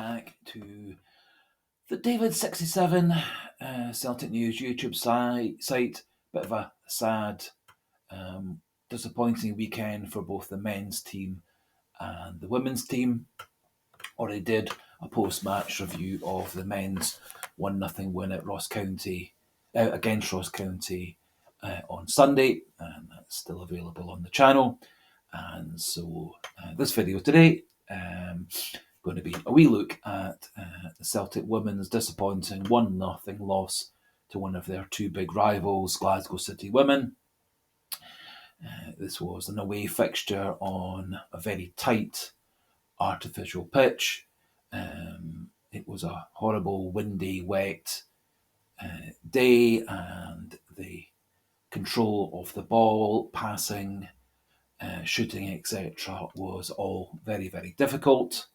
back to the David67 Celtic News YouTube site. Bit of a sad, disappointing weekend for both the men's team and the women's team. Already did a post-match review of the men's 1-0 win at Ross County against Ross County on Sunday, and that's still available on the channel. And so this video today going to be a wee look at the Celtic women's disappointing 1-0 loss to one of their two big rivals, Glasgow City Women. This was an away fixture on a very tight artificial pitch. It was a horrible, windy, wet day, and the control of the ball, passing, shooting, etc. was all very, very difficult.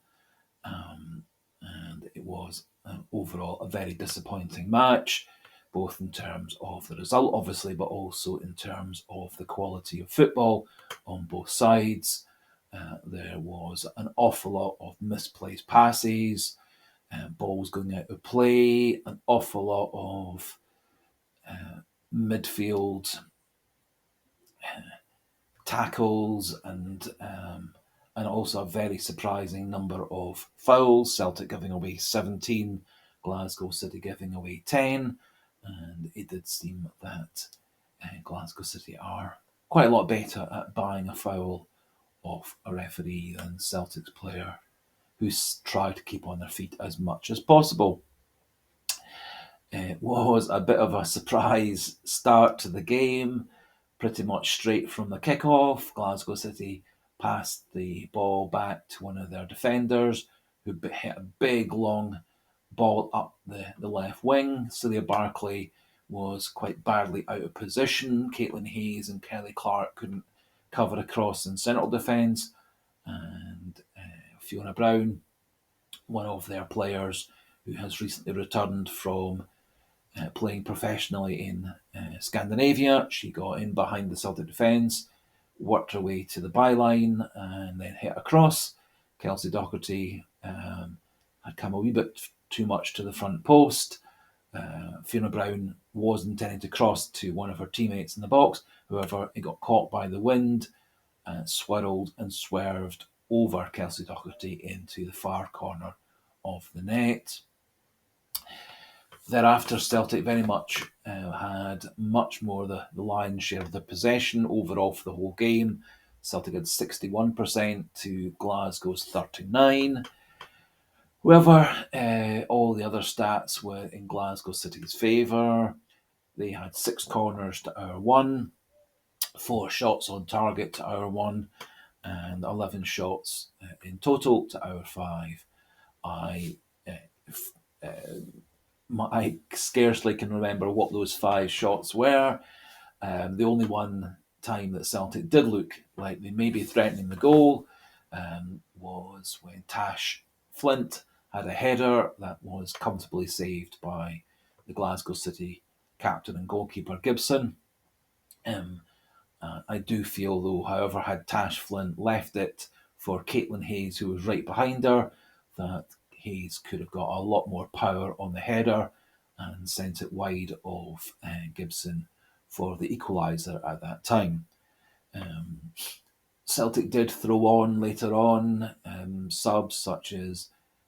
And it was overall a very disappointing match, both in terms of the result, obviously, but also in terms of the quality of football on both sides. There was an awful lot of misplaced passes, balls going out of play, an awful lot of midfield tackles, and also a very surprising number of fouls. Celtic giving away 17, Glasgow City giving away 10, and it did seem that Glasgow City are quite a lot better at buying a foul off a referee than Celtic's player, who tried to keep on their feet as much as possible. It was a bit of a surprise start to the game, pretty much straight from the kickoff. Glasgow City passed the ball back to one of their defenders, who hit a big long ball up the left wing. Celia Barclay was quite badly out of position. Caitlin Hayes and Kelly Clark couldn't cover across in central defence, and Fiona Brown, one of their players who has recently returned from playing professionally in Scandinavia, she got in behind the Celtic defence, worked her way to the byline, and then hit across. Kelsey Docherty had come a wee bit too much to the front post. Fiona Brown was intending to cross to one of her teammates in the box. However, it got caught by the wind, swirled and swerved over Kelsey Docherty into the far corner of the net. Thereafter, Celtic very much had much more the lion's share of the possession overall for the whole game. Celtic had 61% to Glasgow's 39%. However, all the other stats were in Glasgow City's favour. They had 6 corners to our 1, 4 shots on target to our 1, and 11 shots in total to our 5. I scarcely can remember what those 5 shots were. The only one time that Celtic did look like they may be threatening the goal was when Tash Flint had a header that was comfortably saved by the Glasgow City captain and goalkeeper Gibson. I do feel, though, however, had Tash Flint left it for Caitlin Hayes, who was right behind her, that Hayes could have got a lot more power on the header and sent it wide of Gibson for the equaliser at that time. Celtic did throw on later on subs such as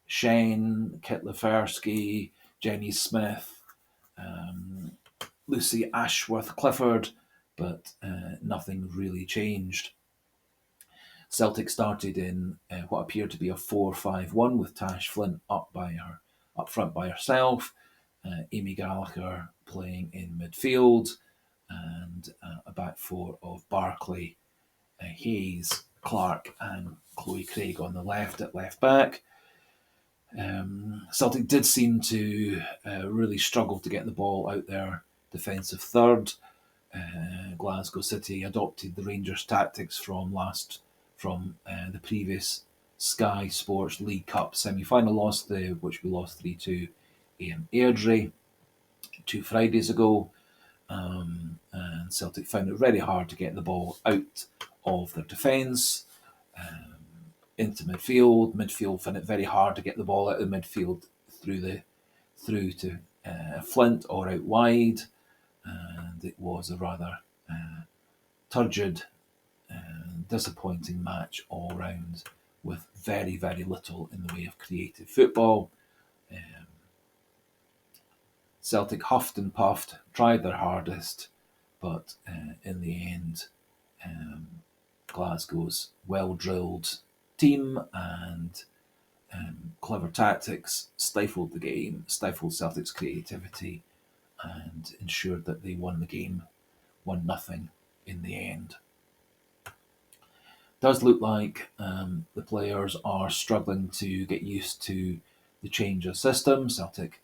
Shane, Kit Lefersky, Jenny Smith, Lucy Ashworth-Clifford, but nothing really changed. Celtic started in what appeared to be a 4-5-1 with Tash Flint up front by herself, Amy Gallagher playing in midfield, and a back four of Barclay, Hayes, Clark, and Chloe Craig on the left at left back. Celtic did seem to really struggle to get the ball out their defensive third. Glasgow City adopted the Rangers tactics from the previous Sky Sports League Cup semi-final loss, which we lost 3-2 in Airdrie 2 Fridays ago. And Celtic found it very hard to get the ball out of their defence. into midfield. Midfield found it very hard to get the ball out of midfield through to Flint or out wide, and it was a rather turgid, disappointing match all round, with very, very little in the way of creative football. Celtic huffed and puffed, tried their hardest, but in the end, Glasgow's well-drilled team and clever tactics stifled the game, stifled Celtic's creativity, and ensured that they won the game 1-0 in the end. Does look like the players are struggling to get used to the change of system. Celtic,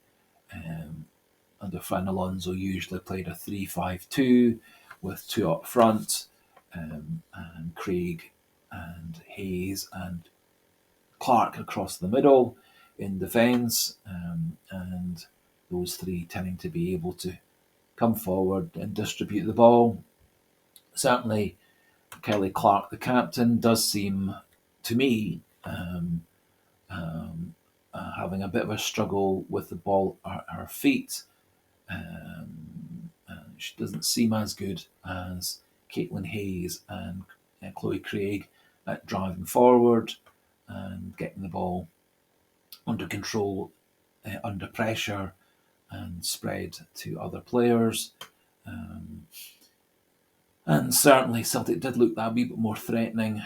under Fran Alonso, usually played a 3-5-2 with two up front, and Craig and Hayes and Clark across the middle in defence, and those three tending to be able to come forward and distribute the ball. Certainly, Kelly Clark, the captain, does seem to me having a bit of a struggle with the ball at her feet. She doesn't seem as good as Caitlin Hayes and Chloe Craig at driving forward and getting the ball under control, under pressure, and spread to other players. And certainly Celtic did look that wee bit more threatening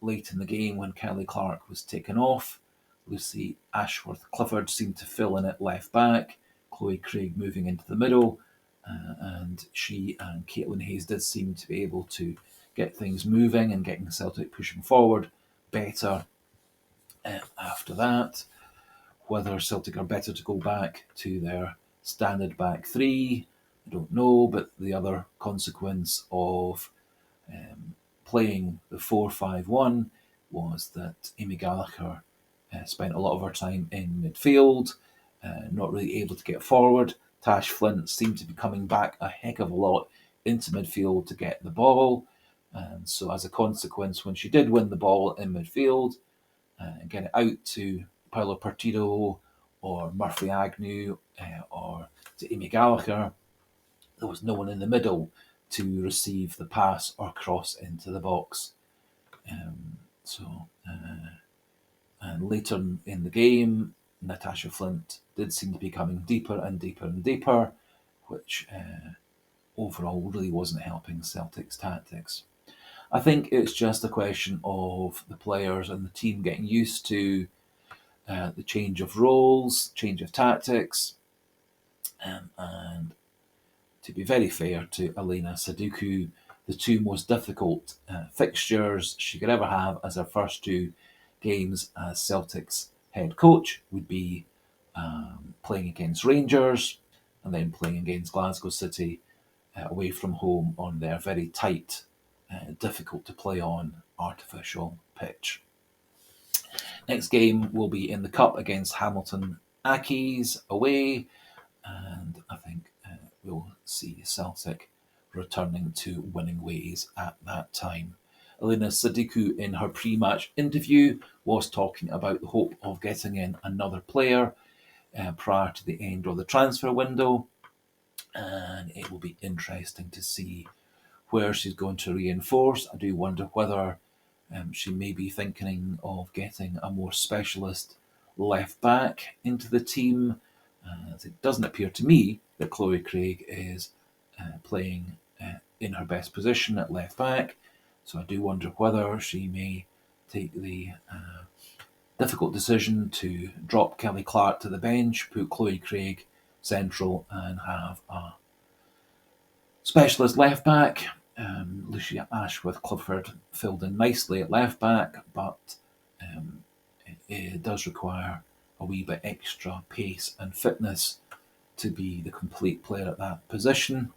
late in the game when Kelly Clark was taken off. Lucy Ashworth-Clifford seemed to fill in at left back, Chloe Craig moving into the middle, and she and Caitlin Hayes did seem to be able to get things moving and getting Celtic pushing forward better after that. Whether Celtic are better to go back to their standard back three, I don't know, but the other consequence of playing the 4-5-1 was that Amy Gallagher spent a lot of her time in midfield, not really able to get forward. Tash Flint seemed to be coming back a heck of a lot into midfield to get the ball, and so as a consequence, when she did win the ball in midfield and get it out to Paolo Partido or Murphy Agnew or to Amy Gallagher, there was no one in the middle to receive the pass or cross into the box. And later in the game, Natasha Flint did seem to be coming deeper and deeper and deeper, which overall really wasn't helping Celtic's tactics. I think it's just a question of the players and the team getting used to the change of roles, change of tactics, and to be very fair to Elena Saduku, the two most difficult fixtures she could ever have as her first two games as Celtic's head coach would be playing against Rangers and then playing against Glasgow City away from home on their very tight, difficult to play on artificial pitch. Next game will be in the Cup against Hamilton Accies away, and I think we'll see Celtic returning to winning ways at that time. Elena Sadiku, in her pre-match interview, was talking about the hope of getting in another player prior to the end of the transfer window, and it will be interesting to see where she's going to reinforce. I do wonder whether she may be thinking of getting a more specialist left back into the team, as it doesn't appear to me that Chloe Craig is playing in her best position at left back. So I do wonder whether she may take the difficult decision to drop Kelly Clark to the bench, put Chloe Craig central, and have a specialist left back. Lucia Ashworth-Clifford filled in nicely at left back, but it does require a wee bit extra pace and fitness to be the complete player at that position.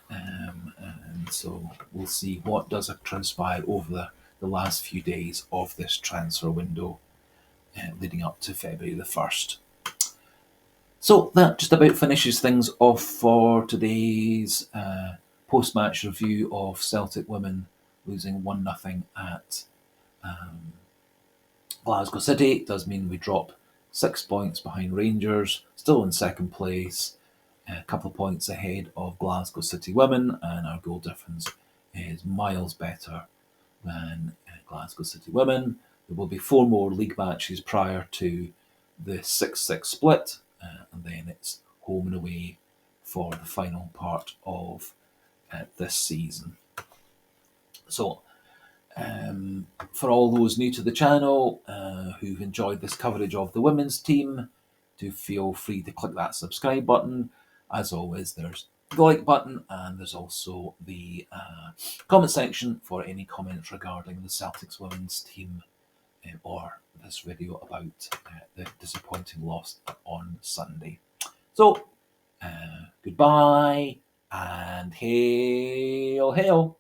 And so we'll see what does transpire over the last few days of this transfer window leading up to February the 1st. So that just about finishes things off for today's post-match review of Celtic women losing 1-0 at Glasgow City does mean we drop 6 points behind Rangers, still in second place, a couple of points ahead of Glasgow City women, and our goal difference is miles better than Glasgow City women. There will be 4 more league matches prior to the 6-6 split, and then it's home and away for the final part of this season. So, for all those new to the channel who've enjoyed this coverage of the women's team, do feel free to click that subscribe button. As always, there's the like button, and there's also the comment section for any comments regarding the Celtics women's team or this video about the disappointing loss on Sunday. So, goodbye and hail, hail.